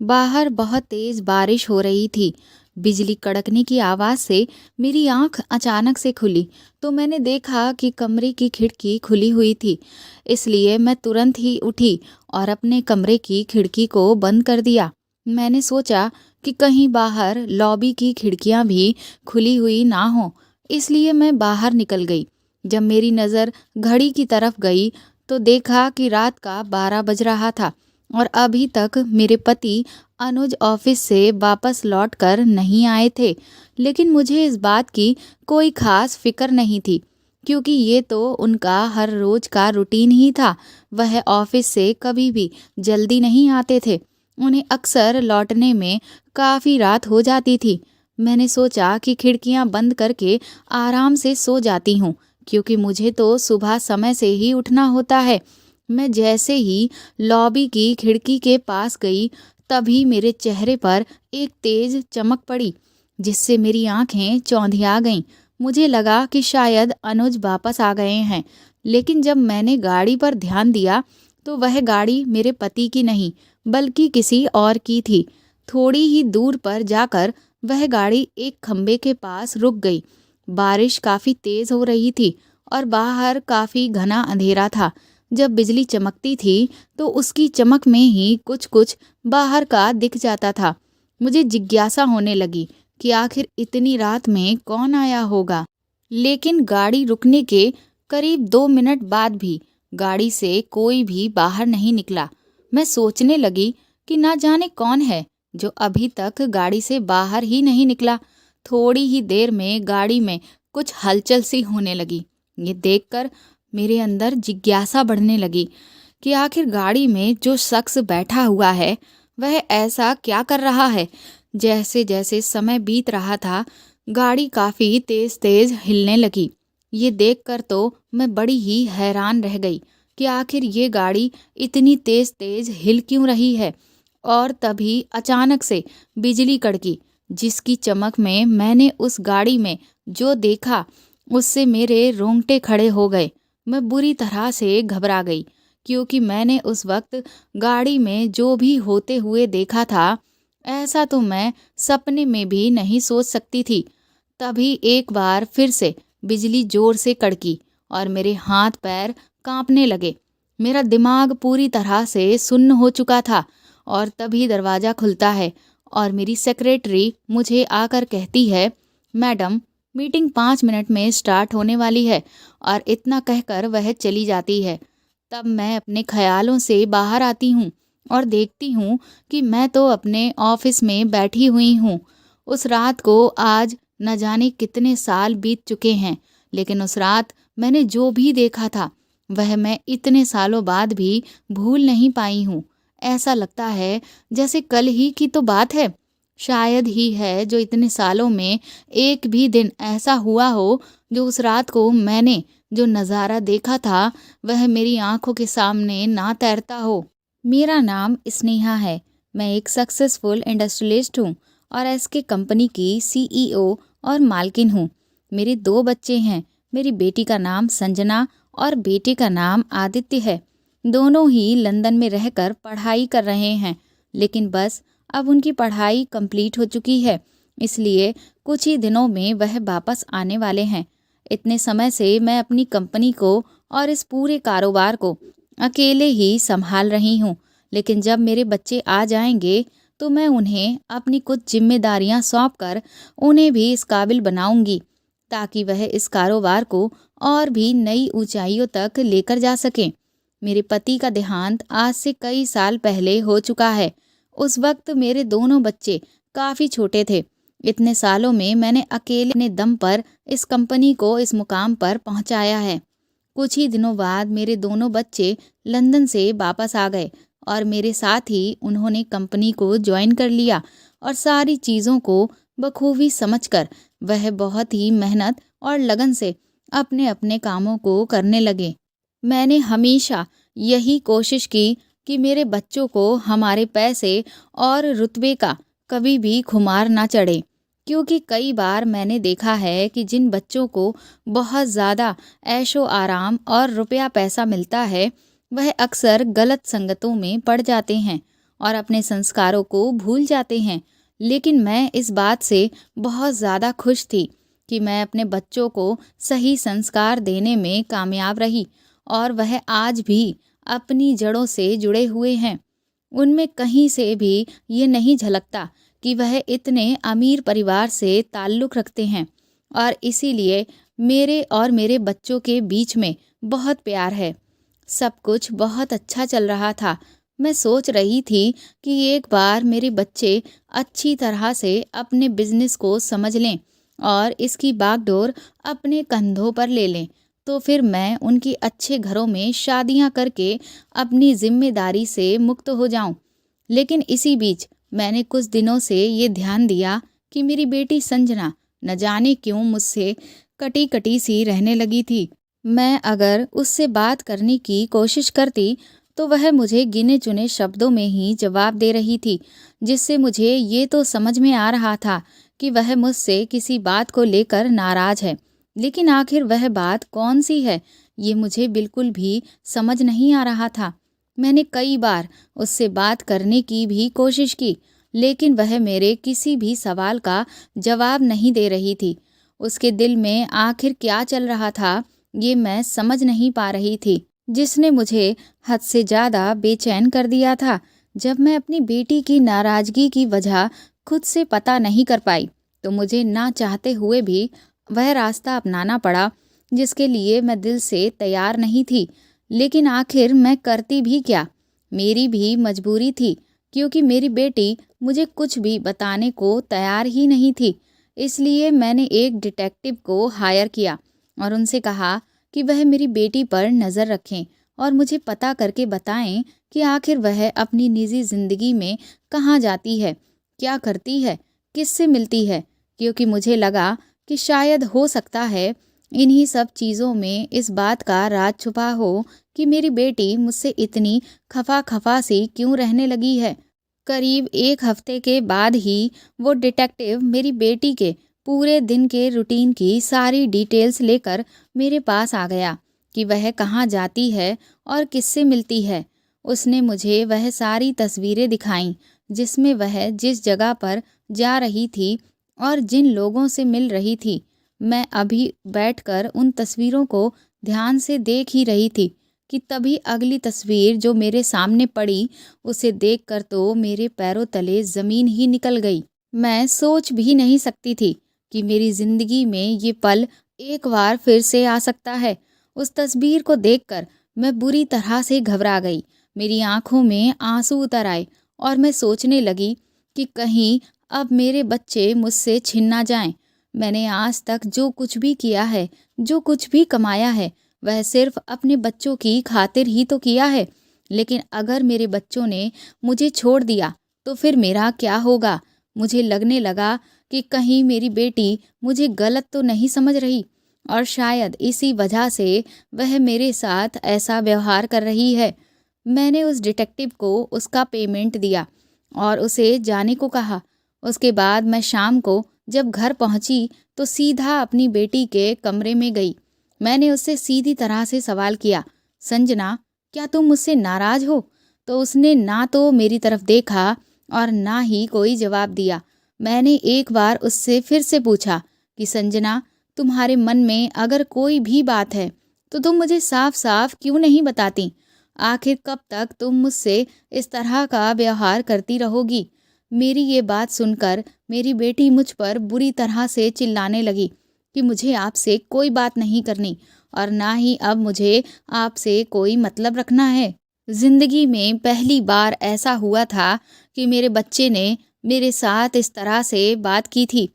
बाहर बहुत तेज बारिश हो रही थी। बिजली कड़कने की आवाज़ से मेरी आंख अचानक से खुली तो मैंने देखा कि कमरे की खिड़की खुली हुई थी। इसलिए मैं तुरंत ही उठी और अपने कमरे की खिड़की को बंद कर दिया। मैंने सोचा कि कहीं बाहर लॉबी की खिड़कियां भी खुली हुई ना हो, इसलिए मैं बाहर निकल गई। जब मेरी नज़र घड़ी की तरफ गई तो देखा कि रात का 12 बज रहा था और अभी तक मेरे पति अनुज ऑफिस से वापस लौट कर नहीं आए थे। लेकिन मुझे इस बात की कोई खास फिक्र नहीं थी, क्योंकि ये तो उनका हर रोज का रूटीन ही था। वह ऑफिस से कभी भी जल्दी नहीं आते थे। उन्हें अक्सर लौटने में काफ़ी रात हो जाती थी। मैंने सोचा कि खिड़कियां बंद करके आराम से सो जाती हूँ, क्योंकि मुझे तो सुबह समय से ही उठना होता है। मैं जैसे ही लॉबी की खिड़की के पास गई, तभी मेरे चेहरे पर एक तेज चमक पड़ी, जिससे मेरी आंखें चौंधिया गईं। मुझे लगा कि शायद अनुज वापस आ गए हैं, लेकिन जब मैंने गाड़ी पर ध्यान दिया तो वह गाड़ी मेरे पति की नहीं बल्कि किसी और की थी। थोड़ी ही दूर पर जाकर वह गाड़ी एक खंबे के पास रुक गई। बारिश काफ़ी तेज हो रही थी और बाहर काफ़ी घना अंधेरा था। जब बिजली चमकती थी तो उसकी चमक में ही कुछ कुछ बाहर का दिख जाता था। मुझे जिज्ञासा होने लगी कि आखिर इतनी रात में कौन आया होगा। लेकिन गाड़ी रुकने के करीब 2 मिनट बाद भी गाड़ी से कोई भी बाहर नहीं निकला। मैं सोचने लगी कि ना जाने कौन है जो अभी तक गाड़ी से बाहर ही नहीं निकला। थोड़ी ही देर में गाड़ी में कुछ हलचल सी होने लगी। ये देखकर मेरे अंदर जिज्ञासा बढ़ने लगी कि आखिर गाड़ी में जो शख्स बैठा हुआ है वह ऐसा क्या कर रहा है। जैसे जैसे समय बीत रहा था, गाड़ी काफ़ी तेज तेज हिलने लगी। ये देखकर तो मैं बड़ी ही हैरान रह गई कि आखिर ये गाड़ी इतनी तेज तेज हिल क्यों रही है। और तभी अचानक से बिजली कड़की, जिसकी चमक में मैंने उस गाड़ी में जो देखा उससे मेरे रोंगटे खड़े हो गए। मैं बुरी तरह से घबरा गई, क्योंकि मैंने उस वक्त गाड़ी में जो भी होते हुए देखा था, ऐसा तो मैं सपने में भी नहीं सोच सकती थी। तभी एक बार फिर से बिजली जोर से कड़की और मेरे हाथ पैर कांपने लगे। मेरा दिमाग पूरी तरह से सुन्न हो चुका था और तभी दरवाज़ा खुलता है और मेरी सेक्रेटरी मुझे आकर कहती है, मैडम, मीटिंग 5 मिनट में स्टार्ट होने वाली है। और इतना कहकर वह चली जाती है। तब मैं अपने ख्यालों से बाहर आती हूँ और देखती हूँ कि मैं तो अपने ऑफिस में बैठी हुई हूँ। उस रात को आज न जाने कितने साल बीत चुके हैं, लेकिन उस रात मैंने जो भी देखा था वह मैं इतने सालों बाद भी भूल नहीं पाई हूँ। ऐसा लगता है जैसे कल ही की तो बात है। शायद ही है जो इतने सालों में एक भी दिन ऐसा हुआ हो जो उस रात को मैंने जो नज़ारा देखा था वह मेरी आंखों के सामने ना तैरता हो। मेरा नाम स्नेहा है। मैं एक सक्सेसफुल इंडस्ट्रियलिस्ट हूँ और एसके कंपनी की सीईओ और मालकिन हूँ। मेरे 2 बच्चे हैं। मेरी बेटी का नाम संजना और बेटे का नाम आदित्य है। दोनों ही लंदन में रहकर पढ़ाई कर रहे हैं, लेकिन बस अब उनकी पढ़ाई कंप्लीट हो चुकी है, इसलिए कुछ ही दिनों में वह वापस आने वाले हैं। इतने समय से मैं अपनी कंपनी को और इस पूरे कारोबार को अकेले ही संभाल रही हूँ, लेकिन जब मेरे बच्चे आ जाएंगे तो मैं उन्हें अपनी कुछ जिम्मेदारियां सौंप कर उन्हें भी इस काबिल बनाऊंगी ताकि वह इस कारोबार को और भी नई ऊंचाइयों तक लेकर जा सकें। मेरे पति का देहांत आज से कई साल पहले हो चुका है। उस वक्त मेरे दोनों बच्चे काफ़ी छोटे थे। इतने सालों में मैंने अकेले अपने दम पर इस कंपनी को इस मुकाम पर पहुंचाया है। कुछ ही दिनों बाद मेरे दोनों बच्चे लंदन से वापस आ गए और मेरे साथ ही उन्होंने कंपनी को ज्वाइन कर लिया और सारी चीज़ों को बखूबी समझकर वह बहुत ही मेहनत और लगन से अपने अपने कामों को करने लगे। मैंने हमेशा यही कोशिश की कि मेरे बच्चों को हमारे पैसे और रुतबे का कभी भी खुमार ना चढ़े, क्योंकि कई बार मैंने देखा है कि जिन बच्चों को बहुत ज़्यादा ऐशो आराम और रुपया पैसा मिलता है वह अक्सर गलत संगतों में पड़ जाते हैं और अपने संस्कारों को भूल जाते हैं। लेकिन मैं इस बात से बहुत ज़्यादा खुश थी कि मैं अपने बच्चों को सही संस्कार देने में कामयाब रही और वह आज भी अपनी जड़ों से जुड़े हुए हैं। उनमें कहीं से भी ये नहीं झलकता कि वह इतने अमीर परिवार से ताल्लुक़ रखते हैं और इसीलिए मेरे और मेरे बच्चों के बीच में बहुत प्यार है। सब कुछ बहुत अच्छा चल रहा था। मैं सोच रही थी कि एक बार मेरे बच्चे अच्छी तरह से अपने बिज़नेस को समझ लें और इसकी बागडोर अपने कंधों पर ले लें, तो फिर मैं उनकी अच्छे घरों में शादियां करके अपनी जिम्मेदारी से मुक्त हो जाऊं। लेकिन इसी बीच मैंने कुछ दिनों से ये ध्यान दिया कि मेरी बेटी संजना न जाने क्यों मुझसे कटी कटी सी रहने लगी थी। मैं अगर उससे बात करने की कोशिश करती तो वह मुझे गिने चुने शब्दों में ही जवाब दे रही थी, जिससे मुझे ये तो समझ में आ रहा था कि वह मुझसे किसी बात को लेकर नाराज है। लेकिन आखिर वह बात कौन सी है, ये मुझे बिल्कुल भी समझ नहीं आ रहा था। मैंने कई बार उससे बात करने की भी कोशिश की, लेकिन वह मेरे किसी भी सवाल का जवाब नहीं दे रही थी। उसके दिल में आखिर क्या चल रहा था, ये मैं समझ नहीं पा रही थी, जिसने मुझे हद से ज़्यादा बेचैन कर दिया था। जब मैं अपनी बेटी की नाराज़गी की वजह खुद से पता नहीं कर पाई, तो मुझे ना चाहते हुए भी वह रास्ता अपनाना पड़ा जिसके लिए मैं दिल से तैयार नहीं थी। लेकिन आखिर मैं करती भी क्या? मेरी भी मजबूरी थी, क्योंकि मेरी बेटी मुझे कुछ भी बताने को तैयार ही नहीं थी। इसलिए मैंने एक डिटेक्टिव को हायर किया और उनसे कहा कि वह मेरी बेटी पर नज़र रखें और मुझे पता करके बताएं कि आखिर वह अपनी निजी ज़िंदगी में कहाँ जाती है, क्या करती है, किससे मिलती है। क्योंकि मुझे लगा कि शायद हो सकता है इन्हीं सब चीज़ों में इस बात का राज छुपा हो कि मेरी बेटी मुझसे इतनी खफा खफा सी क्यों रहने लगी है। करीब एक हफ्ते के बाद ही वो डिटेक्टिव मेरी बेटी के पूरे दिन के रूटीन की सारी डिटेल्स लेकर मेरे पास आ गया कि वह कहाँ जाती है और किससे मिलती है। उसने मुझे वह सारी तस्वीरें दिखाईं जिसमें वह जिस जगह पर जा रही थी और जिन लोगों से मिल रही थी। मैं अभी बैठकर उन तस्वीरों को ध्यान से देख ही रही थी कि तभी अगली तस्वीर जो मेरे सामने पड़ी, उसे देखकर तो मेरे पैरों तले ज़मीन ही निकल गई। मैं सोच भी नहीं सकती थी कि मेरी ज़िंदगी में ये पल एक बार फिर से आ सकता है। उस तस्वीर को देखकर मैं बुरी तरह से घबरा गई। मेरी आंखों में आंसू उतर आए और मैं सोचने लगी कि कहीं अब मेरे बच्चे मुझसे छिन ना जाएं। मैंने आज तक जो कुछ भी किया है, जो कुछ भी कमाया है, वह सिर्फ अपने बच्चों की खातिर ही तो किया है। लेकिन अगर मेरे बच्चों ने मुझे छोड़ दिया तो फिर मेरा क्या होगा? मुझे लगने लगा कि कहीं मेरी बेटी मुझे गलत तो नहीं समझ रही और शायद इसी वजह से वह मेरे साथ ऐसा व्यवहार कर रही है। मैंने उस डिटेक्टिव को उसका पेमेंट दिया और उसे जाने को कहा। उसके बाद मैं शाम को जब घर पहुंची तो सीधा अपनी बेटी के कमरे में गई। मैंने उससे सीधी तरह से सवाल किया, संजना, क्या तुम मुझसे नाराज़ हो? तो उसने ना तो मेरी तरफ देखा और ना ही कोई जवाब दिया। मैंने एक बार उससे फिर से पूछा कि संजना, तुम्हारे मन में अगर कोई भी बात है तो तुम मुझे साफ साफ क्यों नहीं बताती? आखिर कब तक तुम मुझसे इस तरह का व्यवहार करती रहोगी? मेरी ये बात सुनकर मेरी बेटी मुझ पर बुरी तरह से चिल्लाने लगी कि मुझे आपसे कोई बात नहीं करनी और ना ही अब मुझे आपसे कोई मतलब रखना है। जिंदगी में पहली बार ऐसा हुआ था कि मेरे बच्चे ने मेरे साथ इस तरह से बात की थी।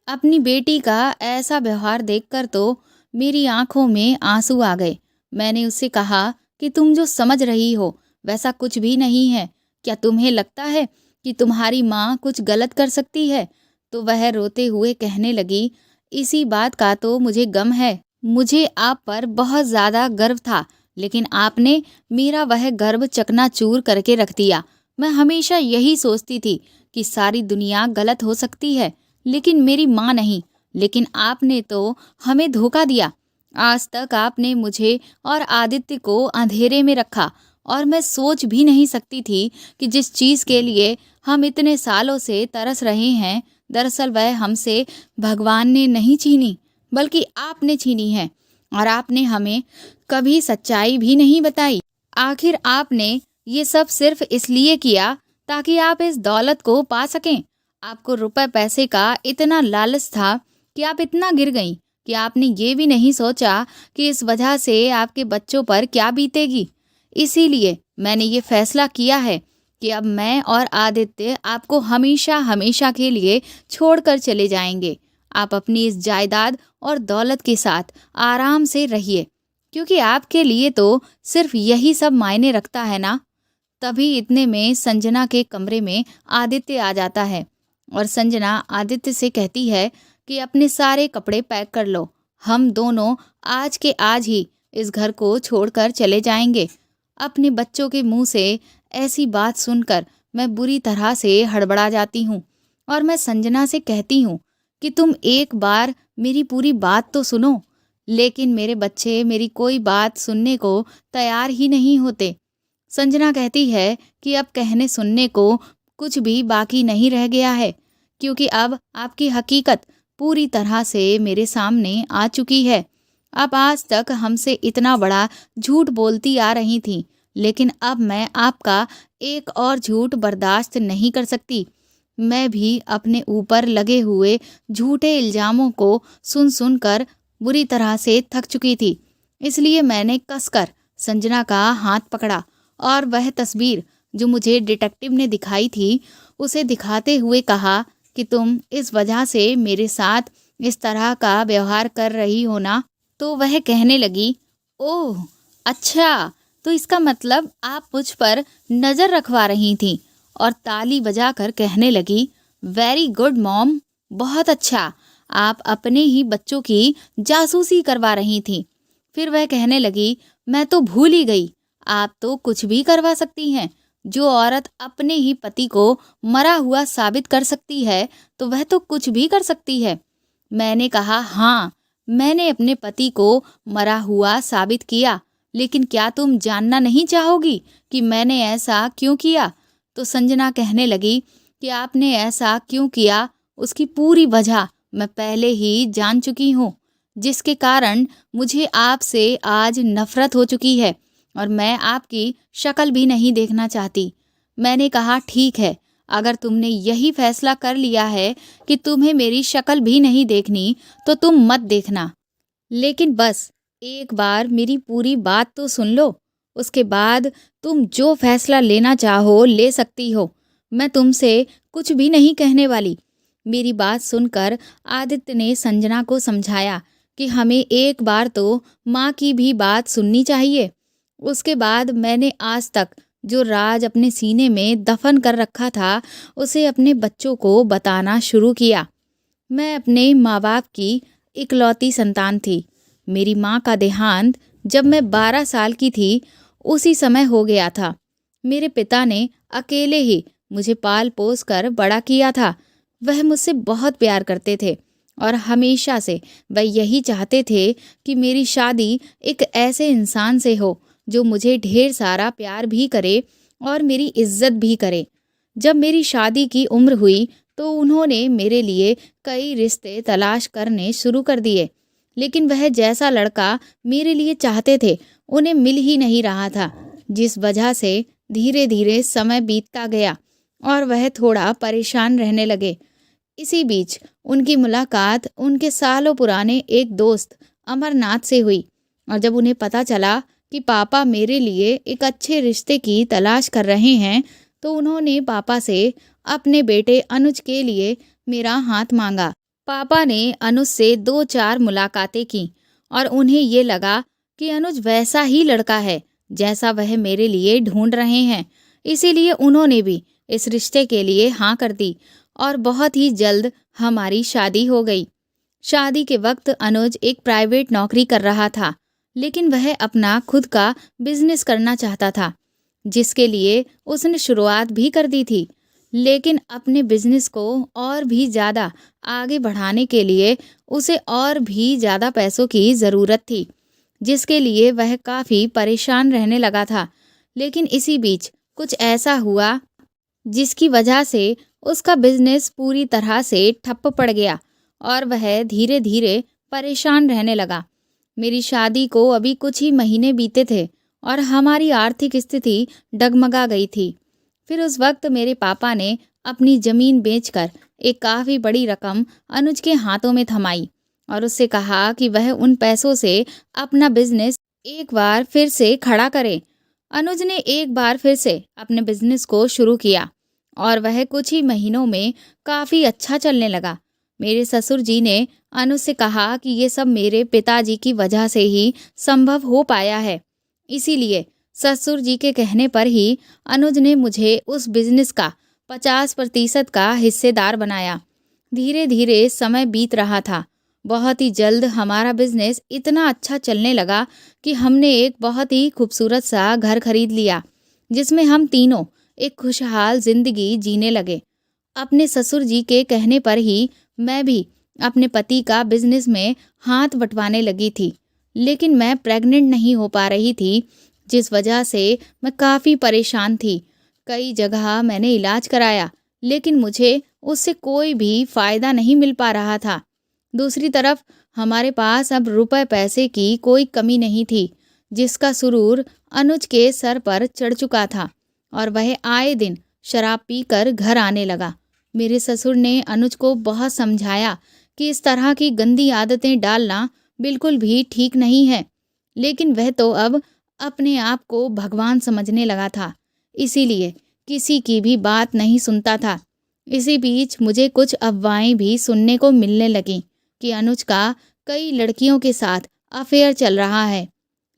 अपनी बेटी का ऐसा व्यवहार देखकर तो मेरी आंखों में आंसू आ गए। मैंने उससे कहा कि तुम जो समझ रही हो वैसा कुछ भी नहीं है। क्या तुम्हें लगता है कि तुम्हारी माँ कुछ गलत कर सकती है? तो वह रोते हुए कहने लगी, इसी बात का तो मुझे गम है। मुझे आप पर बहुत ज़्यादा गर्व था, लेकिन आपने मेरा वह गर्व चकनाचूर करके रख दिया। मैं हमेशा यही सोचती थी कि सारी दुनिया गलत हो सकती है, लेकिन मेरी माँ नहीं। लेकिन आपने तो हमें धोखा दिया। आज तक आपने मुझे और आदित्य को अंधेरे में रखा और मैं सोच भी नहीं सकती थी कि जिस चीज़ के लिए हम इतने सालों से तरस रहे हैं, दरअसल वह हमसे भगवान ने नहीं छीनी, बल्कि आपने छीनी है। और आपने हमें कभी सच्चाई भी नहीं बताई। आखिर आपने ये सब सिर्फ इसलिए किया ताकि आप इस दौलत को पा सकें। आपको रुपए पैसे का इतना लालच था कि आप इतना गिर गईं कि आपने ये भी नहीं सोचा कि इस वजह से आपके बच्चों पर क्या बीतेगी। इसीलिए मैंने ये फैसला किया है कि अब मैं और आदित्य आपको हमेशा हमेशा के लिए छोड़कर चले जाएंगे। आप अपनी इस जायदाद और दौलत के साथ आराम से रहिए, क्योंकि आपके लिए तो सिर्फ यही सब मायने रखता है ना। तभी इतने में संजना के कमरे में आदित्य आ जाता है और संजना आदित्य से कहती है कि अपने सारे कपड़े पैक कर लो, हम दोनों आज के आज ही इस घर को छोड़कर चले जाएंगे। अपने बच्चों के मुंह से ऐसी बात सुनकर मैं बुरी तरह से हड़बड़ा जाती हूँ और मैं संजना से कहती हूँ कि तुम एक बार मेरी पूरी बात तो सुनो। लेकिन मेरे बच्चे मेरी कोई बात सुनने को तैयार ही नहीं होते। संजना कहती है कि अब कहने सुनने को कुछ भी बाकी नहीं रह गया है, क्योंकि अब आपकी हकीकत पूरी तरह से मेरे सामने आ चुकी है। आप आज तक हमसे इतना बड़ा झूठ बोलती आ रही थी, लेकिन अब मैं आपका एक और झूठ बर्दाश्त नहीं कर सकती। मैं भी अपने ऊपर लगे हुए झूठे इल्जामों को सुन सुनकर बुरी तरह से थक चुकी थी। इसलिए मैंने कसकर संजना का हाथ पकड़ा और वह तस्वीर जो मुझे डिटेक्टिव ने दिखाई थी उसे दिखाते हुए कहा कि तुम इस वजह से मेरे साथ इस तरह का व्यवहार कर रही हो ना। तो वह कहने लगी, ओह अच्छा, तो इसका मतलब आप मुझ पर नज़र रखवा रही थी। और ताली बजाकर कहने लगी, वेरी गुड मॉम, बहुत अच्छा, आप अपने ही बच्चों की जासूसी करवा रही थी। फिर वह कहने लगी, मैं तो भूल ही गई, आप तो कुछ भी करवा सकती हैं। जो औरत अपने ही पति को मरा हुआ साबित कर सकती है तो वह तो कुछ भी कर सकती है। मैंने कहा, हाँ, मैंने अपने पति को मरा हुआ साबित किया, लेकिन क्या तुम जानना नहीं चाहोगी कि मैंने ऐसा क्यों किया? तो संजना कहने लगी कि आपने ऐसा क्यों किया उसकी पूरी वजह मैं पहले ही जान चुकी हूँ, जिसके कारण मुझे आपसे आज नफरत हो चुकी है और मैं आपकी शक्ल भी नहीं देखना चाहती। मैंने कहा, ठीक है, अगर तुमने यही फैसला कर लिया है कि तुम्हें मेरी शक्ल भी नहीं देखनी तो तुम मत देखना, लेकिन बस एक बार मेरी पूरी बात तो सुन लो, उसके बाद तुम जो फैसला लेना चाहो ले सकती हो। मैं तुमसे कुछ भी नहीं कहने वाली। मेरी बात सुनकर आदित्य ने संजना को समझाया कि हमें एक बार तो माँ की भी बात सुननी चाहिए। उसके बाद मैंने आज तक जो राज अपने सीने में दफन कर रखा था उसे अपने बच्चों को बताना शुरू किया। मैं अपने माँ बाप की इकलौती संतान थी। मेरी माँ का देहांत जब मैं 12 साल की थी उसी समय हो गया था। मेरे पिता ने अकेले ही मुझे पाल पोस कर बड़ा किया था। वह मुझसे बहुत प्यार करते थे और हमेशा से वह यही चाहते थे कि मेरी शादी एक ऐसे इंसान से हो जो मुझे ढेर सारा प्यार भी करे और मेरी इज्जत भी करे। जब मेरी शादी की उम्र हुई तो उन्होंने मेरे लिए कई रिश्ते तलाश करने शुरू कर दिए, लेकिन वह जैसा लड़का मेरे लिए चाहते थे उन्हें मिल ही नहीं रहा था, जिस वजह से धीरे धीरे समय बीतता गया और वह थोड़ा परेशान रहने लगे। इसी बीच उनकी मुलाकात उनके सालों पुराने एक दोस्त अमरनाथ से हुई और जब उन्हें पता चला कि पापा मेरे लिए एक अच्छे रिश्ते की तलाश कर रहे हैं तो उन्होंने पापा से अपने बेटे अनुज के लिए मेरा हाथ मांगा। पापा ने अनुज से 2-4 मुलाकातें की और उन्हें ये लगा कि अनुज वैसा ही लड़का है जैसा वह मेरे लिए ढूंढ रहे हैं। इसीलिए उन्होंने भी इस रिश्ते के लिए हाँ कर दी और बहुत ही जल्द हमारी शादी हो गई। शादी के वक्त अनुज एक प्राइवेट नौकरी कर रहा था, लेकिन वह अपना खुद का बिजनेस करना चाहता था, जिसके लिए उसने शुरुआत भी कर दी थी। लेकिन अपने बिजनेस को और भी ज़्यादा आगे बढ़ाने के लिए उसे और भी ज़्यादा पैसों की ज़रूरत थी, जिसके लिए वह काफ़ी परेशान रहने लगा था, लेकिन इसी बीच कुछ ऐसा हुआ जिसकी वजह से उसका बिजनेस पूरी तरह से ठप पड़ गया और वह धीरे धीरे परेशान रहने लगा। मेरी शादी को अभी कुछ ही महीने बीते थे और हमारी आर्थिक स्थिति डगमगा गई थी। फिर उस वक्त मेरे पापा ने अपनी ज़मीन बेचकर एक काफ़ी बड़ी रकम अनुज के हाथों में थमाई और उससे कहा कि वह उन पैसों से अपना बिजनेस एक बार फिर से खड़ा करे। अनुज ने एक बार फिर से अपने बिजनेस को शुरू किया और वह कुछ ही महीनों में काफ़ी अच्छा चलने लगा। मेरे ससुर जी ने अनुज से कहा कि ये सब मेरे पिताजी की वजह से ही संभव हो पाया है। इसीलिए ससुर जी के कहने पर ही अनुज ने मुझे उस बिजनेस का 50% का हिस्सेदार बनाया। धीरे धीरे समय बीत रहा था। बहुत ही जल्द हमारा बिजनेस इतना अच्छा चलने लगा कि हमने एक बहुत ही खूबसूरत सा घर खरीद लिया, जिसमें हम तीनों एक खुशहाल जिंदगी जीने लगे। अपने ससुर जी के कहने पर ही मैं भी अपने पति का बिजनेस में हाथ बंटवाने लगी थी, लेकिन मैं प्रेग्नेंट नहीं हो पा रही थी, जिस वजह से मैं काफ़ी परेशान थी। कई जगह मैंने इलाज कराया, लेकिन मुझे उससे कोई भी फ़ायदा नहीं मिल पा रहा था। दूसरी तरफ हमारे पास अब रुपए पैसे की कोई कमी नहीं थी, जिसका सुरूर अनुज के सर पर चढ़ चुका था और वह आए दिन शराब पीकर घर आने लगा। मेरे ससुर ने अनुज को बहुत समझाया कि इस तरह की गंदी आदतें डालना बिल्कुल भी ठीक नहीं है, लेकिन वह तो अब अपने आप को भगवान समझने लगा था, इसीलिए किसी की भी बात नहीं सुनता था। इसी बीच मुझे कुछ अफवाहें भी सुनने को मिलने लगीं कि अनुज का कई लड़कियों के साथ अफेयर चल रहा है,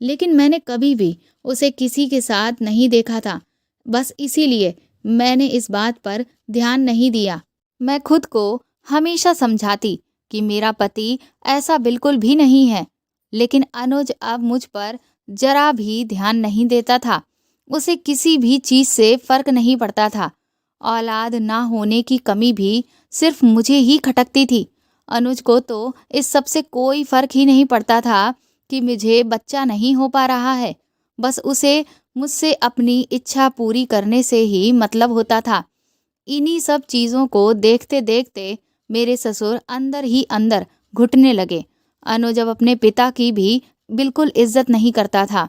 लेकिन मैंने कभी भी उसे किसी के साथ नहीं देखा था। बस इसीलिए मैंने इस बात पर ध्यान नहीं दिया। मैं खुद को हमेशा समझाती कि मेरा पति ऐसा बिल्कुल भी नहीं है, लेकिन अनुज अब मुझ पर जरा भी ध्यान नहीं देता था। उसे किसी भी चीज़ से फर्क नहीं पड़ता था। औलाद ना होने की कमी भी सिर्फ मुझे ही खटकती थी। अनुज को तो इस सब से कोई फर्क ही नहीं पड़ता था कि मुझे बच्चा नहीं हो पा रहा है। बस उसे मुझसे अपनी इच्छा पूरी करने से ही मतलब होता था। इन्हीं सब चीज़ों को देखते देखते मेरे ससुर अंदर ही अंदर घुटने लगे। अनुज अब अपने पिता की भी बिल्कुल इज्जत नहीं करता था,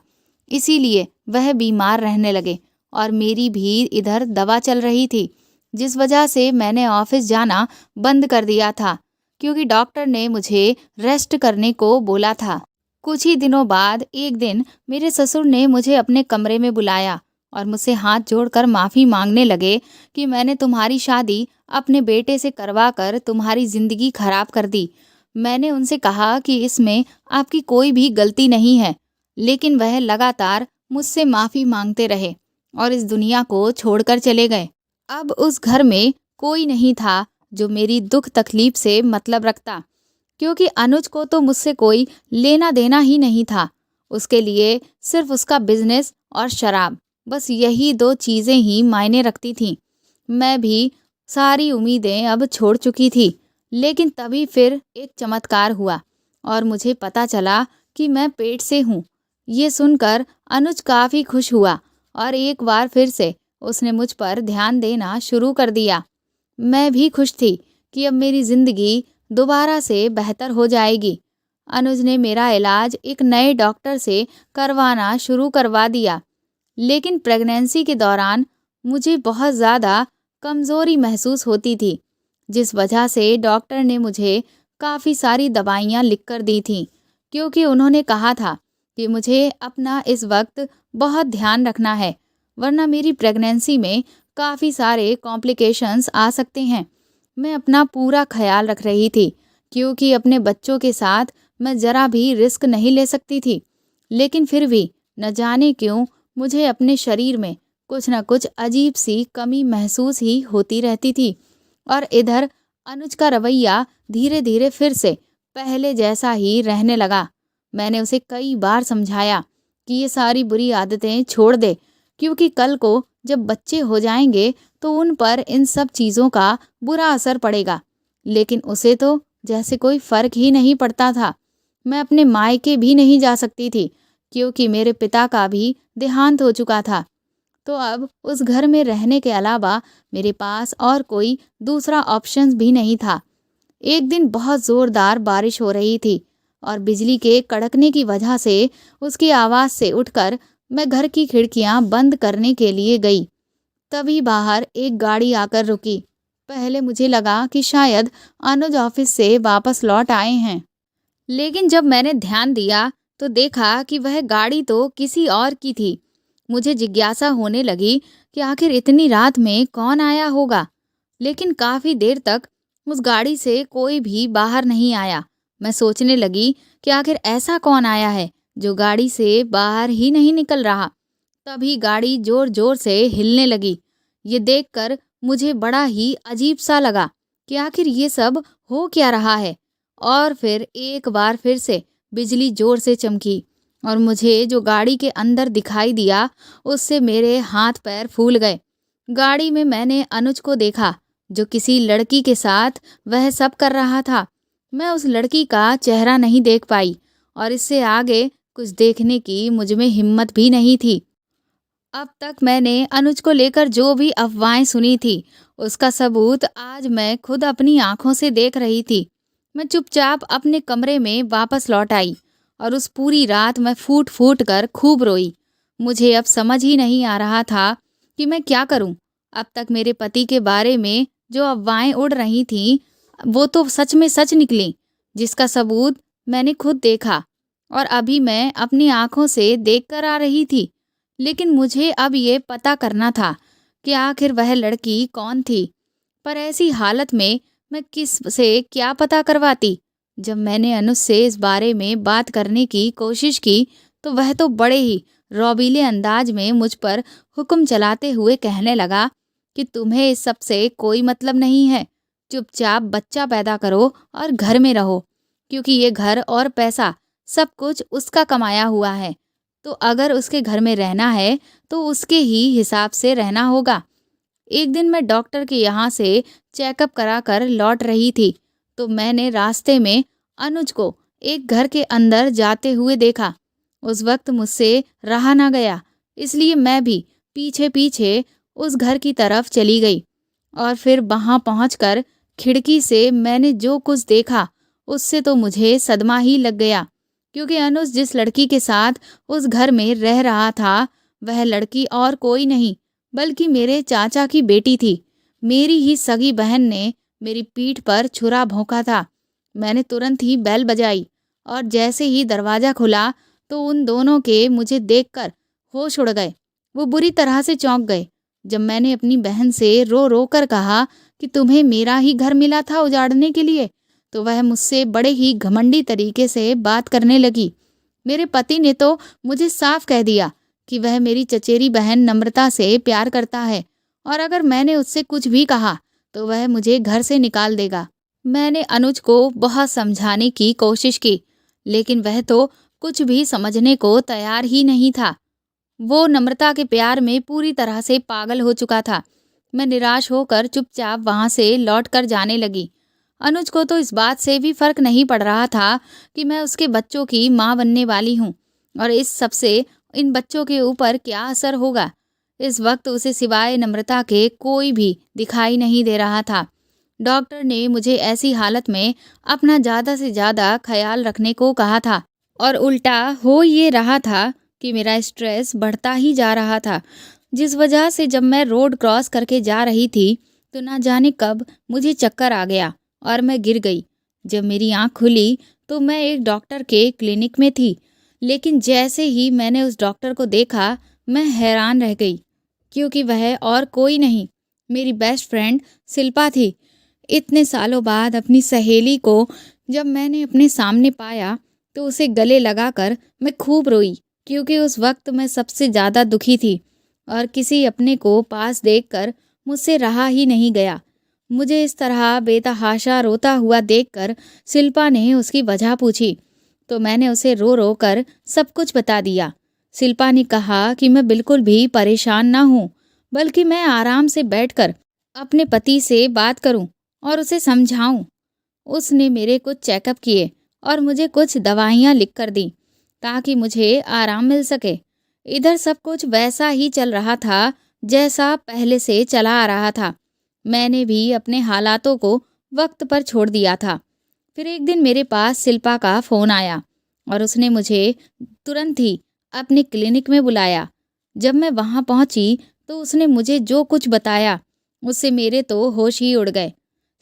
इसीलिए वह बीमार रहने लगे और मेरी भी इधर दवा चल रही थी, जिस वजह से मैंने ऑफिस जाना बंद कर दिया था, क्योंकि डॉक्टर ने मुझे रेस्ट करने को बोला था। कुछ ही दिनों बाद एक दिन मेरे ससुर ने मुझे अपने कमरे में बुलाया और मुझसे हाथ जोड़कर माफ़ी मांगने लगे कि मैंने तुम्हारी शादी अपने बेटे से करवाकर तुम्हारी ज़िंदगी खराब कर दी। मैंने उनसे कहा कि इसमें आपकी कोई भी गलती नहीं है, लेकिन वह लगातार मुझसे माफ़ी मांगते रहे और इस दुनिया को छोड़कर चले गए। अब उस घर में कोई नहीं था जो मेरी दुख तकलीफ से मतलब रखता, क्योंकि अनुज को तो मुझसे कोई लेना देना ही नहीं था। उसके लिए सिर्फ उसका बिजनेस और शराब, बस यही दो चीज़ें ही मायने रखती थीं। मैं भी सारी उम्मीदें अब छोड़ चुकी थी, लेकिन तभी फिर एक चमत्कार हुआ और मुझे पता चला कि मैं पेट से हूँ। ये सुनकर अनुज काफ़ी खुश हुआ और एक बार फिर से उसने मुझ पर ध्यान देना शुरू कर दिया। मैं भी खुश थी कि अब मेरी ज़िंदगी दोबारा से बेहतर हो जाएगी। अनुज ने मेरा इलाज एक नए डॉक्टर से करवाना शुरू करवा दिया, लेकिन प्रेगनेंसी के दौरान मुझे बहुत ज़्यादा कमज़ोरी महसूस होती थी, जिस वजह से डॉक्टर ने मुझे काफ़ी सारी दवाइयाँ लिख कर दी थीं, क्योंकि उन्होंने कहा था कि मुझे अपना इस वक्त बहुत ध्यान रखना है, वरना मेरी प्रेगनेंसी में काफ़ी सारे कॉम्प्लिकेशंस आ सकते हैं। मैं अपना पूरा ख्याल रख रही थी, क्योंकि अपने बच्चों के साथ मैं ज़रा भी रिस्क नहीं ले सकती थी, लेकिन फिर भी न जाने क्यों मुझे अपने शरीर में कुछ न कुछ अजीब सी कमी महसूस ही होती रहती थी। और इधर अनुज का रवैया धीरे धीरे फिर से पहले जैसा ही रहने लगा। मैंने उसे कई बार समझाया कि ये सारी बुरी आदतें छोड़ दे, क्योंकि कल को जब बच्चे हो जाएंगे तो उन पर इन सब चीज़ों का बुरा असर पड़ेगा, लेकिन उसे तो जैसे कोई फ़र्क ही नहीं पड़ता था। मैं अपने मायके भी नहीं जा सकती थी, क्योंकि मेरे पिता का भी देहांत हो चुका था। तो अब उस घर में रहने के अलावा मेरे पास और कोई दूसरा ऑप्शन भी नहीं था। एक दिन बहुत ज़ोरदार बारिश हो रही थी और बिजली के कड़कने की वजह से उसकी आवाज़ से उठकर मैं घर की खिड़कियां बंद करने के लिए गई। तभी बाहर एक गाड़ी आकर रुकी। पहले मुझे लगा कि शायद अनुज ऑफिस से वापस लौट आए हैं, लेकिन जब मैंने ध्यान दिया तो देखा कि वह गाड़ी तो किसी और की थी। मुझे जिज्ञासा होने लगी कि आखिर इतनी रात में कौन आया होगा, लेकिन काफ़ी देर तक उस गाड़ी से कोई भी बाहर नहीं आया। मैं सोचने लगी कि आखिर ऐसा कौन आया है जो गाड़ी से बाहर ही नहीं निकल रहा। तभी गाड़ी जोर जोर से हिलने लगी। ये देखकर मुझे बड़ा ही अजीब सा लगा कि आखिर ये सब हो क्या रहा है। और फिर एक बार फिर से बिजली जोर से चमकी और मुझे जो गाड़ी के अंदर दिखाई दिया उससे मेरे हाथ पैर फूल गए। गाड़ी में मैंने अनुज को देखा जो किसी लड़की के साथ वह सब कर रहा था। मैं उस लड़की का चेहरा नहीं देख पाई और इससे आगे कुछ देखने की मुझ में हिम्मत भी नहीं थी। अब तक मैंने अनुज को लेकर जो भी अफवाहें सुनी थी उसका सबूत आज मैं खुद अपनी आंखों से देख रही थी। मैं चुपचाप अपने कमरे में वापस लौट आई और उस पूरी रात मैं फूट फूट कर खूब रोई। मुझे अब समझ ही नहीं आ रहा था कि मैं क्या करूं। अब तक मेरे पति के बारे में जो अफवाहें उड़ रही थीं वो तो सच में सच निकली, जिसका सबूत मैंने खुद देखा और अभी मैं अपनी आंखों से देख कर आ रही थी। लेकिन मुझे अब ये पता करना था कि आखिर वह लड़की कौन थी। पर ऐसी हालत में मैं किस से क्या पता करवाती। जब मैंने अनुज से इस बारे में बात करने की कोशिश की तो वह तो बड़े ही रौबीले अंदाज में मुझ पर हुक्म चलाते हुए कहने लगा कि तुम्हें इस सब से कोई मतलब नहीं है, चुपचाप बच्चा पैदा करो और घर में रहो, क्योंकि ये घर और पैसा सब कुछ उसका कमाया हुआ है। तो अगर उसके घर में रहना है तो उसके ही हिसाब से रहना होगा। एक दिन मैं डॉक्टर के यहाँ से चेकअप कराकर लौट रही थी तो मैंने रास्ते में अनुज को एक घर के अंदर जाते हुए देखा। उस वक्त मुझसे रहा ना गया, इसलिए मैं भी पीछे पीछे उस घर की तरफ चली गई और फिर वहां पहुंचकर खिड़की से मैंने जो कुछ देखा उससे तो मुझे सदमा ही लग गया, क्योंकि अनुज जिस लड़की के साथ उस घर में रह रहा था वह लड़की और कोई नहीं बल्कि मेरे चाचा की बेटी थी। मेरी ही सगी बहन ने मेरी पीठ पर छुरा भोंका था। मैंने तुरंत ही बेल बजाई और जैसे ही दरवाज़ा खुला तो उन दोनों के मुझे देखकर होश उड़ गए। वो बुरी तरह से चौंक गए। जब मैंने अपनी बहन से रो रो कर कहा कि तुम्हें मेरा ही घर मिला था उजाड़ने के लिए, तो वह मुझसे बड़े ही घमंडी तरीके से बात करने लगी। मेरे पति ने तो मुझे साफ कह दिया कि वह मेरी चचेरी बहन नम्रता से प्यार करता है और अगर मैंने उससे कुछ भी कहा तो वह मुझे घर से निकाल देगा। मैंने अनुज को बहुत समझाने की कोशिश की, लेकिन वह तो कुछ भी समझने को तैयार ही नहीं था। वो नम्रता के प्यार में पूरी तरह से पागल हो चुका था। मैं निराश होकर चुपचाप वहां से लौट कर जाने लगी। अनुज को तो इस बात से भी फर्क नहीं पड़ रहा था कि मैं उसके बच्चों की माँ बनने वाली हूँ और इस सब से इन बच्चों के ऊपर क्या असर होगा। इस वक्त उसे सिवाय नम्रता के कोई भी दिखाई नहीं दे रहा था। डॉक्टर ने मुझे ऐसी हालत में अपना ज़्यादा से ज़्यादा ख्याल रखने को कहा था और उल्टा हो ये रहा था कि मेरा स्ट्रेस बढ़ता ही जा रहा था, जिस वजह से जब मैं रोड क्रॉस करके जा रही थी तो ना जाने कब मुझे चक्कर आ गया और मैं गिर गई। जब मेरी आँख खुली तो मैं एक डॉक्टर के क्लिनिक में थी, लेकिन जैसे ही मैंने उस डॉक्टर को देखा मैं हैरान रह गई, क्योंकि वह और कोई नहीं मेरी बेस्ट फ्रेंड शिल्पा थी। इतने सालों बाद अपनी सहेली को जब मैंने अपने सामने पाया तो उसे गले लगाकर मैं खूब रोई, क्योंकि उस वक्त मैं सबसे ज़्यादा दुखी थी और किसी अपने को पास देखकर मुझसे रहा ही नहीं गया। मुझे इस तरह बेतहाशा रोता हुआ देखकर शिल्पा ने उसकी वजह पूछी तो मैंने उसे रो रो कर सब कुछ बता दिया। शिल्पा ने कहा कि मैं बिल्कुल भी परेशान ना हूँ, बल्कि मैं आराम से बैठकर अपने पति से बात करूं और उसे समझाऊं। उसने मेरे कुछ चेकअप किए और मुझे कुछ दवाइयाँ लिख कर दी ताकि मुझे आराम मिल सके। इधर सब कुछ वैसा ही चल रहा था जैसा पहले से चला आ रहा था। मैंने भी अपने हालातों को वक्त पर छोड़ दिया था। फिर एक दिन मेरे पास शिल्पा का फ़ोन आया और उसने मुझे तुरंत ही अपने क्लिनिक में बुलाया। जब मैं वहाँ पहुँची तो उसने मुझे जो कुछ बताया उससे मेरे तो होश ही उड़ गए।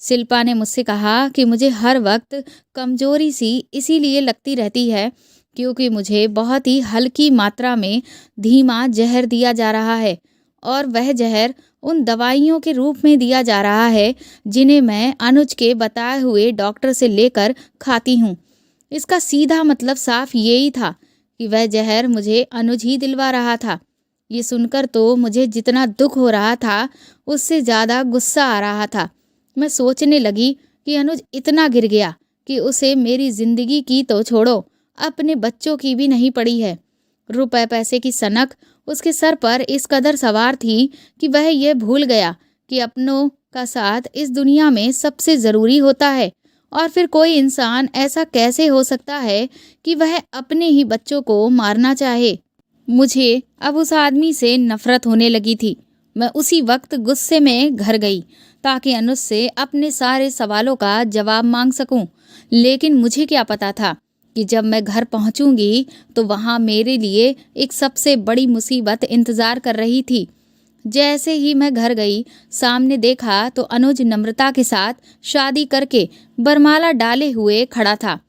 शिल्पा ने मुझसे कहा कि मुझे हर वक्त कमजोरी सी इसीलिए लगती रहती है क्योंकि मुझे बहुत ही हल्की मात्रा में धीमा जहर दिया जा रहा है और वह जहर उन दवाइयों के रूप में दिया जा रहा है जिन्हें मैं अनुज के बताए हुए डॉक्टर से लेकर खाती हूँ। इसका सीधा मतलब साफ यही था कि वह जहर मुझे अनुज ही दिलवा रहा था। ये सुनकर तो मुझे जितना दुख हो रहा था उससे ज़्यादा गुस्सा आ रहा था। मैं सोचने लगी कि अनुज इतना गिर गया कि उसे मेरी जिंदगी की तो छोड़ो, अपने बच्चों की भी नहीं पड़ी है। रुपए पैसे की सनक उसके सर पर इस कदर सवार थी कि वह यह भूल गया कि अपनों का साथ इस दुनिया में सबसे ज़रूरी होता है। और फिर कोई इंसान ऐसा कैसे हो सकता है कि वह अपने ही बच्चों को मारना चाहे। मुझे अब उस आदमी से नफरत होने लगी थी। मैं उसी वक्त गुस्से में घर गई ताकि अनुज से अपने सारे सवालों का जवाब मांग सकूं। लेकिन मुझे क्या पता था कि जब मैं घर पहुंचूंगी तो वहां मेरे लिए एक सबसे बड़ी मुसीबत इंतजार कर रही थी। जैसे ही मैं घर गई, सामने देखा तो अनुज नम्रता के साथ शादी करके बरमाला डाले हुए खड़ा था।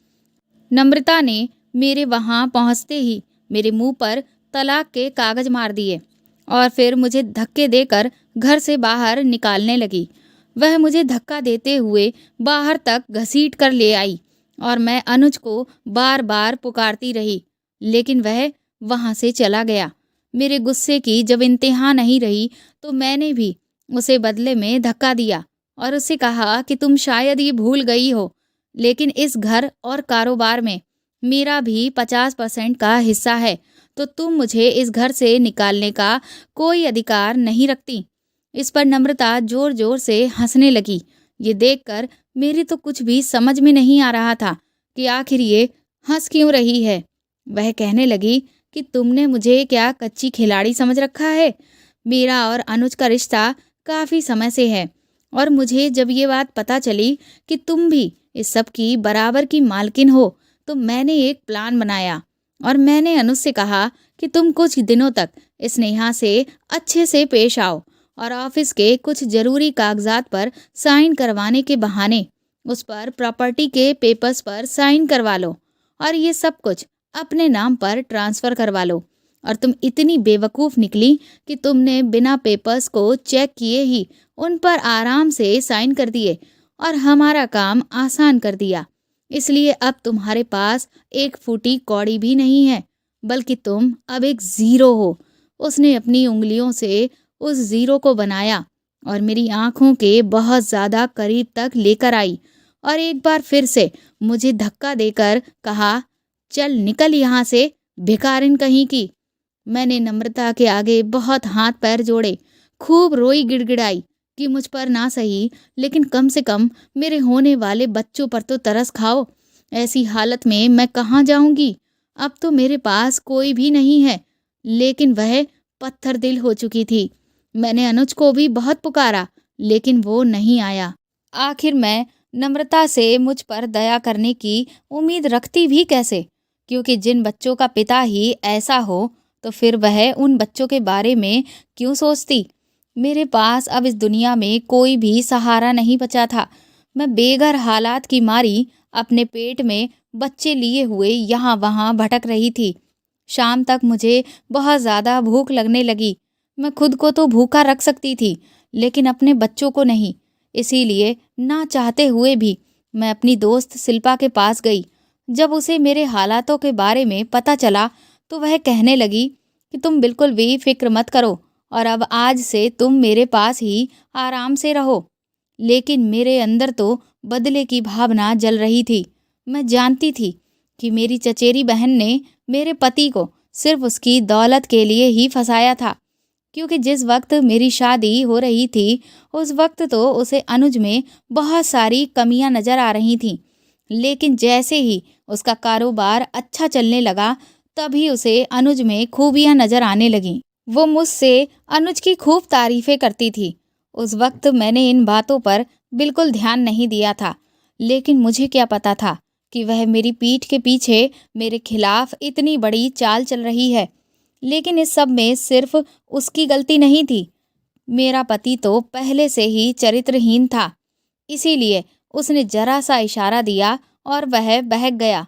नम्रता ने मेरे वहां पहुंचते ही मेरे मुंह पर तलाक के कागज मार दिए और फिर मुझे धक्के देकर घर से बाहर निकालने लगी। वह मुझे धक्का देते हुए बाहर तक घसीट कर ले आई और मैं अनुज को बार बार पुकारती रही, लेकिन वह वहां से चला गया। मेरे गुस्से की जब इंतहा नहीं रही तो मैंने भी उसे बदले में धक्का दिया और उससे कहा कि तुम शायद ये भूल गई हो, लेकिन इस घर और कारोबार में मेरा भी 50% का हिस्सा है, तो तुम मुझे इस घर से निकालने का कोई अधिकार नहीं रखती। इस पर नम्रता जोर जोर से हंसने लगी। ये देखकर मेरी तो कुछ भी समझ में नहीं आ रहा था कि आखिर ये हंस क्यों रही है। वह कहने लगी कि तुमने मुझे क्या कच्ची खिलाड़ी समझ रखा है। मेरा और अनुज का रिश्ता काफ़ी समय से है और मुझे जब ये बात पता चली कि तुम भी इस सब की बराबर की मालकिन हो तो मैंने एक प्लान बनाया और मैंने अनुज से कहा कि तुम कुछ दिनों तक स्नेहा से अच्छे से पेश आओ और ऑफिस के कुछ ज़रूरी कागजात पर साइन करवाने के बहाने उस पर प्रॉपर्टी के पेपर्स पर साइन करवा लो और ये सब कुछ अपने नाम पर ट्रांसफ़र करवा लो। और तुम इतनी बेवकूफ़ निकली कि तुमने बिना पेपर्स को चेक किए ही उन पर आराम से साइन कर दिए और हमारा काम आसान कर दिया। इसलिए अब तुम्हारे पास एक फूटी कौड़ी भी नहीं है, बल्कि तुम अब एक ज़ीरो हो। उसने अपनी उंगलियों से उस ज़ीरो को बनाया और मेरी आंखों के बहुत ज़्यादा करीब तक लेकर आई और एक बार फिर से मुझे धक्का देकर कहा, चल निकल यहाँ से, भिखारिन कहीं की। मैंने नम्रता के आगे बहुत हाथ पैर जोड़े, खूब रोई गिड़गिड़ाई कि मुझ पर ना सही लेकिन कम से कम मेरे होने वाले बच्चों पर तो तरस खाओ। ऐसी हालत में मैं कहाँ जाऊंगी? अब तो मेरे पास कोई भी नहीं है। लेकिन वह पत्थर दिल हो चुकी थी। मैंने अनुज को भी बहुत पुकारा लेकिन वो नहीं आया। आखिर मैं नम्रता से मुझ पर दया करने की उम्मीद रखती भी कैसे, क्योंकि जिन बच्चों का पिता ही ऐसा हो तो फिर वह उन बच्चों के बारे में क्यों सोचती। मेरे पास अब इस दुनिया में कोई भी सहारा नहीं बचा था। मैं बेघर हालात की मारी अपने पेट में बच्चे लिए हुए यहाँ वहाँ भटक रही थी। शाम तक मुझे बहुत ज़्यादा भूख लगने लगी। मैं खुद को तो भूखा रख सकती थी लेकिन अपने बच्चों को नहीं। इसीलिए ना चाहते हुए भी मैं अपनी दोस्त शिल्पा के पास गई। जब उसे मेरे हालातों के बारे में पता चला तो वह कहने लगी कि तुम बिल्कुल भी फिक्र मत करो और अब आज से तुम मेरे पास ही आराम से रहो। लेकिन मेरे अंदर तो बदले की भावना जल रही थी। मैं जानती थी कि मेरी चचेरी बहन ने मेरे पति को सिर्फ उसकी दौलत के लिए ही फंसाया था, क्योंकि जिस वक्त मेरी शादी हो रही थी उस वक्त तो उसे अनुज में बहुत सारी कमियां नज़र आ रही थीं। लेकिन जैसे ही उसका कारोबार अच्छा चलने लगा तभी उसे अनुज में खूबियां नजर आने लगीं। वो मुझसे अनुज की खूब तारीफें करती थी। उस वक्त मैंने इन बातों पर बिल्कुल ध्यान नहीं दिया था, लेकिन मुझे क्या पता था कि वह मेरी पीठ के पीछे मेरे खिलाफ इतनी बड़ी चाल चल रही है। लेकिन इस सब में सिर्फ उसकी गलती नहीं थी। मेरा पति तो पहले से ही चरित्रहीन था, इसीलिए उसने जरा सा इशारा दिया और वह बहक गया।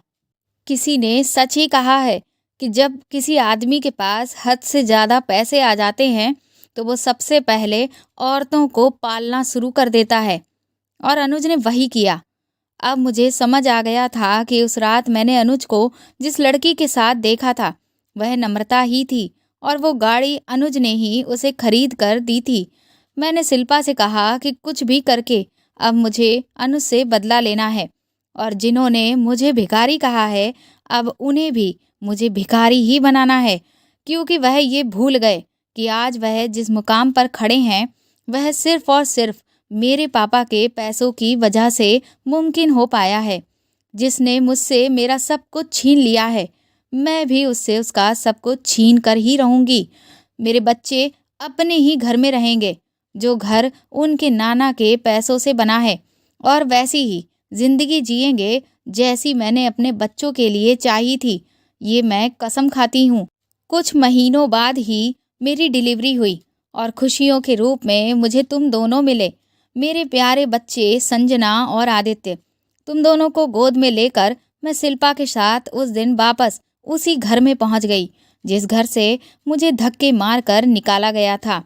किसी ने सच ही कहा है कि जब किसी आदमी के पास हद से ज़्यादा पैसे आ जाते हैं तो वो सबसे पहले औरतों को पालना शुरू कर देता है, और अनुज ने वही किया। अब मुझे समझ आ गया था कि उस रात मैंने अनुज को जिस लड़की के साथ देखा था वह नम्रता ही थी, और वो गाड़ी अनुज ने ही उसे खरीद कर दी थी। मैंने शिल्पा से कहा कि कुछ भी करके अब मुझे अनुज से बदला लेना है, और जिन्होंने मुझे भिखारी कहा है अब उन्हें भी मुझे भिखारी ही बनाना है, क्योंकि वह ये भूल गए कि आज वह जिस मुकाम पर खड़े हैं वह सिर्फ और सिर्फ मेरे पापा के पैसों की वजह से मुमकिन हो पाया है। जिसने मुझसे मेरा सब कुछ छीन लिया है, मैं भी उससे उसका सब कुछ छीन कर ही रहूंगी। मेरे बच्चे अपने ही घर में रहेंगे, जो घर उनके नाना के पैसों से बना है, और वैसी ही जिंदगी जिएंगे जैसी मैंने अपने बच्चों के लिए चाही थी। ये मैं कसम खाती हूँ। कुछ महीनों बाद ही मेरी डिलीवरी हुई और खुशियों के रूप में मुझे तुम दोनों मिले। मेरे प्यारे बच्चे संजना और आदित्य। तुम दोनों को गोद में लेकर मैं शिल्पा के साथ उस दिन वापस उसी घर में पहुंच गई जिस घर से मुझे धक्के मारकर निकाला गया था।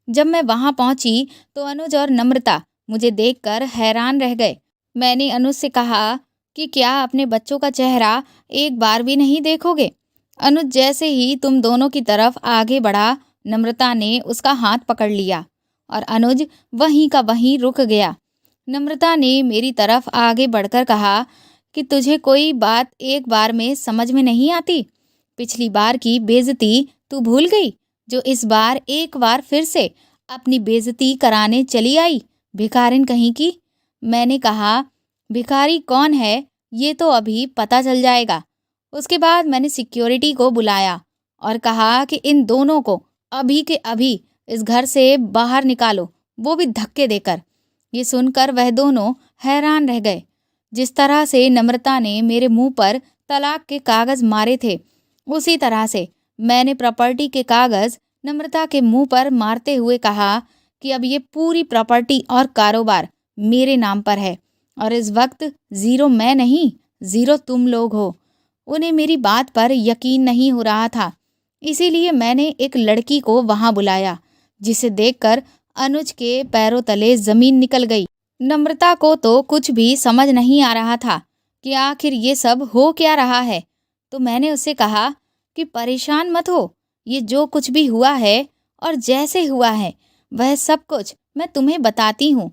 जब मैं वहां पहुंची तो अनुज और नम्रता मुझे देखकर हैरान रह गए। मैंने अनुज से कहा कि क्या अपने बच्चों का चेहरा एक बार भी नहीं देखोगे? अनुज जैसे ही तुम दोनों की तरफ आगे बढ़ा, नम्रता ने उसका हाथ पकड़ लिया और अनुज वहीं का वहीं रुक गया। नम्रता ने मेरी तरफ आगे बढ़कर कहा कि तुझे कोई बात एक बार में समझ में नहीं आती? पिछली बार की बेइज्जती तू भूल गई, जो इस बार एक बार फिर से अपनी बेइज्जती कराने चली आई, भिखारिन कहीं की। मैंने कहा, भिखारी कौन है ये तो अभी पता चल जाएगा। उसके बाद मैंने सिक्योरिटी को बुलाया और कहा कि इन दोनों को अभी के अभी इस घर से बाहर निकालो, वो भी धक्के देकर। ये सुनकर वह दोनों हैरान रह गए। जिस तरह से नम्रता ने मेरे मुंह पर तलाक के कागज मारे थे, उसी तरह से मैंने प्रॉपर्टी के कागज नम्रता के मुंह पर मारते हुए कहा कि अब ये पूरी प्रॉपर्टी और कारोबार मेरे नाम पर है, और इस वक्त जीरो मैं नहीं, जीरो तुम लोग हो। उन्हें मेरी बात पर यकीन नहीं हो रहा था, इसीलिए मैंने एक लड़की को वहां बुलाया, जिसे देखकर अनुज के पैरों तले जमीन निकल गई। नम्रता को तो कुछ भी समझ नहीं आ रहा था कि आखिर ये सब हो क्या रहा है। तो मैंने उससे कहा कि परेशान मत हो, ये जो कुछ भी हुआ है और जैसे हुआ है वह सब कुछ मैं तुम्हें बताती हूँ।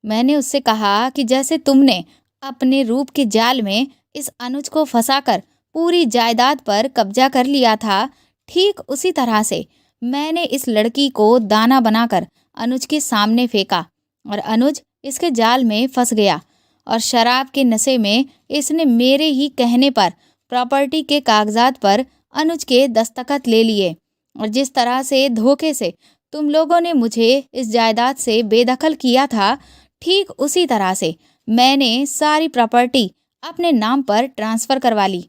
मैंने उससे कहा कि जैसे तुमने अपने रूप के जाल में इस अनुज को फंसाकर पूरी जायदाद पर कब्जा कर लिया था, ठीक उसी तरह से मैंने इस लड़की को दाना बनाकर अनुज के सामने फेंका, और अनुज इसके जाल में फंस गया, और शराब के नशे में इसने मेरे ही कहने पर प्रॉपर्टी के कागजात पर अनुज के दस्तखत ले लिए। और जिस तरह से धोखे से तुम लोगों ने मुझे इस जायदाद से बेदखल किया था, ठीक उसी तरह से मैंने सारी प्रॉपर्टी अपने नाम पर ट्रांसफ़र करवा ली।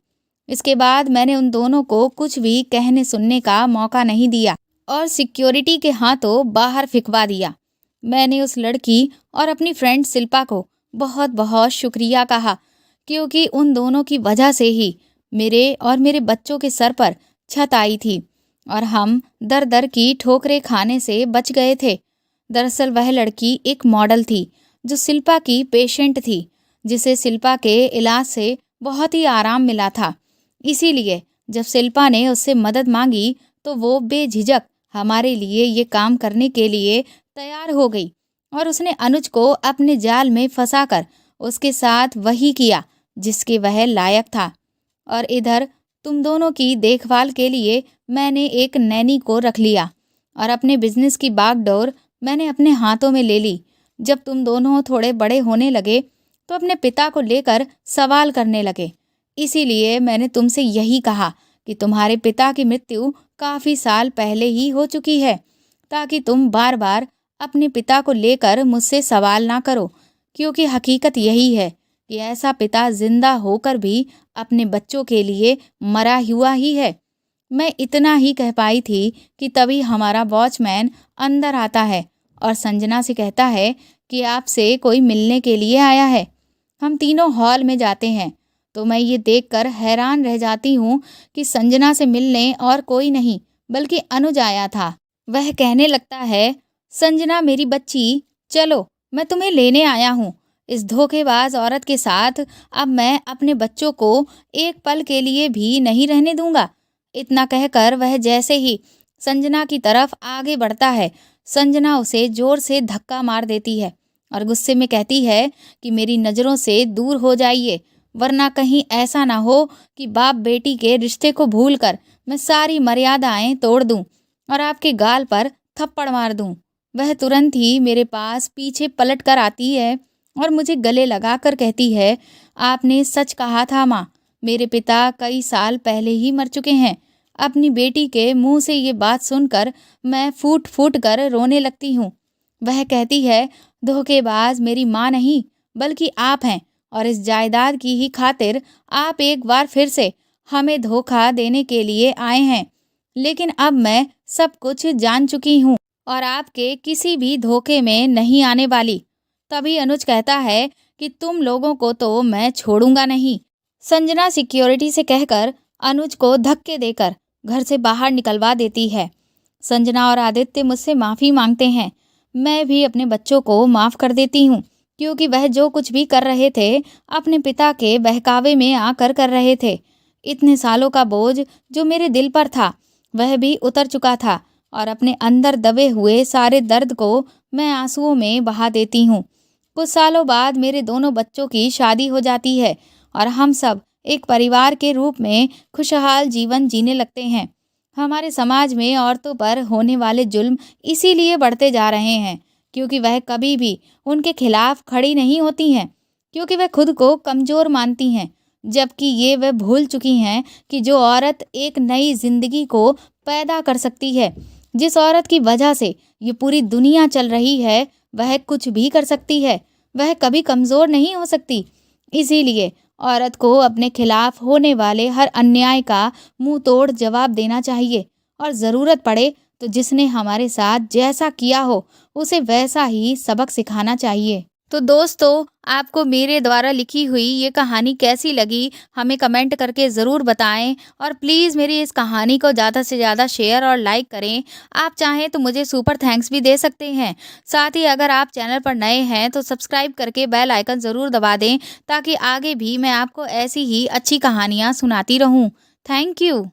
इसके बाद मैंने उन दोनों को कुछ भी कहने सुनने का मौका नहीं दिया और सिक्योरिटी के हाथों बाहर फिकवा दिया। मैंने उस लड़की और अपनी फ्रेंड शिल्पा को बहुत बहुत शुक्रिया कहा, क्योंकि उन दोनों की वजह से ही मेरे और मेरे बच्चों के सर पर छत आई थी और हम दर दर की ठोकरें खाने से बच गए थे। दरअसल वह लड़की एक मॉडल थी जो शिल्पा की पेशेंट थी, जिसे शिल्पा के इलाज से बहुत ही आराम मिला था। इसीलिए जब शिल्पा ने उससे मदद मांगी तो वो बेझिझक हमारे लिए ये काम करने के लिए तैयार हो गई, और उसने अनुज को अपने जाल में फंसाकर उसके साथ वही किया जिसके वह लायक था। और इधर तुम दोनों की देखभाल के लिए मैंने एक नैनी को रख लिया और अपने बिजनेस की बागडोर मैंने अपने हाथों में ले ली। जब तुम दोनों थोड़े बड़े होने लगे तो अपने पिता को लेकर सवाल करने लगे। इसीलिए मैंने तुमसे यही कहा कि तुम्हारे पिता की मृत्यु काफ़ी साल पहले ही हो चुकी है, ताकि तुम बार बार अपने पिता को लेकर मुझसे सवाल ना करो, क्योंकि हकीकत यही है कि ऐसा पिता जिंदा होकर भी अपने बच्चों के लिए मरा हुआ ही है। मैं इतना ही कह पाई थी कि तभी हमारा वॉचमैन अंदर आता है और संजना से कहता है कि आपसे कोई मिलने के लिए आया है। हम तीनों हॉल में जाते हैं तो मैं ये देखकर हैरान रह जाती हूँ कि संजना से मिलने और कोई नहीं बल्कि अनुज आया था। वह कहने लगता है, संजना मेरी बच्ची, चलो मैं तुम्हें लेने आया हूँ। इस धोखेबाज औरत के साथ अब मैं अपने बच्चों को एक पल के लिए भी नहीं रहने दूंगा। इतना कहकर वह जैसे ही संजना की तरफ आगे बढ़ता है, संजना उसे जोर से धक्का मार देती है और गुस्से में कहती है कि मेरी नज़रों से दूर हो जाइए, वरना कहीं ऐसा ना हो कि बाप बेटी के रिश्ते को भूलकर मैं सारी मर्यादाएं तोड़ दूं और आपके गाल पर थप्पड़ मार दूं। वह तुरंत ही मेरे पास पीछे पलट कर आती है और मुझे गले लगाकर कहती है, आपने सच कहा था माँ, मेरे पिता कई साल पहले ही मर चुके हैं। अपनी बेटी के मुंह से ये बात सुनकर मैं फूट फूट कर रोने लगती हूँ। वह कहती है, धोखेबाज मेरी माँ नहीं बल्कि आप हैं और इस जायदाद की ही खातिर आप एक बार फिर से हमें धोखा देने के लिए आए हैं। लेकिन अब मैं सब कुछ जान चुकी हूँ और आपके किसी भी धोखे में नहीं आने वाली। तभी अनुज कहता है कि तुम लोगों को तो मैं छोड़ूंगा नहीं। संजना सिक्योरिटी से कहकर अनुज को धक्के देकर घर से बाहर निकलवा देती है। संजना और आदित्य मुझसे माफ़ी मांगते हैं। मैं भी अपने बच्चों को माफ़ कर देती हूँ, क्योंकि वह जो कुछ भी कर रहे थे अपने पिता के बहकावे में आकर कर रहे थे। इतने सालों का बोझ जो मेरे दिल पर था वह भी उतर चुका था और अपने अंदर दबे हुए सारे दर्द को मैं आंसुओं में बहा देती हूँ। कुछ सालों बाद मेरे दोनों बच्चों की शादी हो जाती है और हम सब एक परिवार के रूप में खुशहाल जीवन जीने लगते हैं। हमारे समाज में औरतों पर होने वाले जुल्म इसीलिए बढ़ते जा रहे हैं क्योंकि वह कभी भी उनके खिलाफ खड़ी नहीं होती हैं, क्योंकि वह खुद को कमज़ोर मानती हैं, जबकि ये वह भूल चुकी हैं कि जो औरत एक नई जिंदगी को पैदा कर सकती है, जिस औरत की वजह से ये पूरी दुनिया चल रही है, वह कुछ भी कर सकती है, वह कभी कमज़ोर नहीं हो सकती। इसीलिए औरत को अपने खिलाफ होने वाले हर अन्याय का मुंह तोड़ जवाब देना चाहिए और ज़रूरत पड़े तो जिसने हमारे साथ जैसा किया हो उसे वैसा ही सबक सिखाना चाहिए। तो दोस्तों, आपको मेरे द्वारा लिखी हुई ये कहानी कैसी लगी हमें कमेंट करके ज़रूर बताएं और प्लीज़ मेरी इस कहानी को ज़्यादा से ज़्यादा शेयर और लाइक करें। आप चाहें तो मुझे सुपर थैंक्स भी दे सकते हैं। साथ ही अगर आप चैनल पर नए हैं तो सब्सक्राइब करके बेल आइकन ज़रूर दबा दें, ताकि आगे भी मैं आपको ऐसी ही अच्छी कहानियाँ सुनाती रहूँ। Thank you.